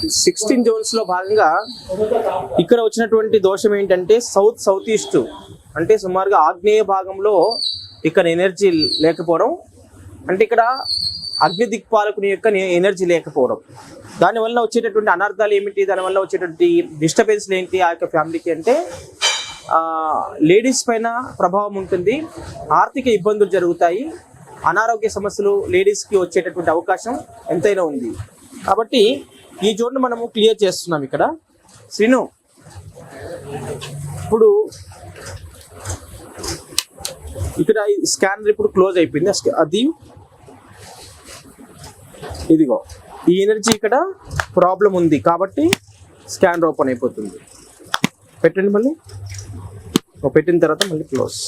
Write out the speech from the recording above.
16 Jones లో భాగంగా ఇక్కడ వచ్చినటువంటి దోషం ఏంటంటే సౌత్ ఈస్ట్, అంటే సుమారుగా ఆగ్నేయ భాగంలో ఇక్కడ ఎనర్జీ లేకపోవడం, అంటే ఇక్కడ అగ్ని దిక్పాలకుని యొక్క ఎనర్జీ లేకపోవడం. దానివల్ల వచ్చేటటువంటి అనర్థాలు ఏమిటి, దానివల్ల వచ్చేటువంటి డిస్టర్బెన్స్లు ఏంటి ఆ యొక్క ఫ్యామిలీకి అంటే లేడీస్ పైన ప్రభావం ఉంటుంది, ఆర్థిక ఇబ్బందులు జరుగుతాయి, అనారోగ్య సమస్యలు లేడీస్కి వచ్చేటటువంటి అవకాశం ఎంతైనా ఉంది. కాబట్టి ఈ జోన్ను మనము క్లియర్ చేస్తున్నాం ఇక్కడ. శ్రీను, ఇప్పుడు ఇక్కడ స్కానర్ ఇప్పుడు క్లోజ్ అయిపోయింది, అది ఇదిగో ఈ ఎనర్జీ ఇక్కడ ప్రాబ్లం ఉంది కాబట్టి స్కానర్ ఓపెన్ అయిపోతుంది. పెట్టండి, మళ్ళీ పెట్టిన తర్వాత మళ్ళీ క్లోజ్.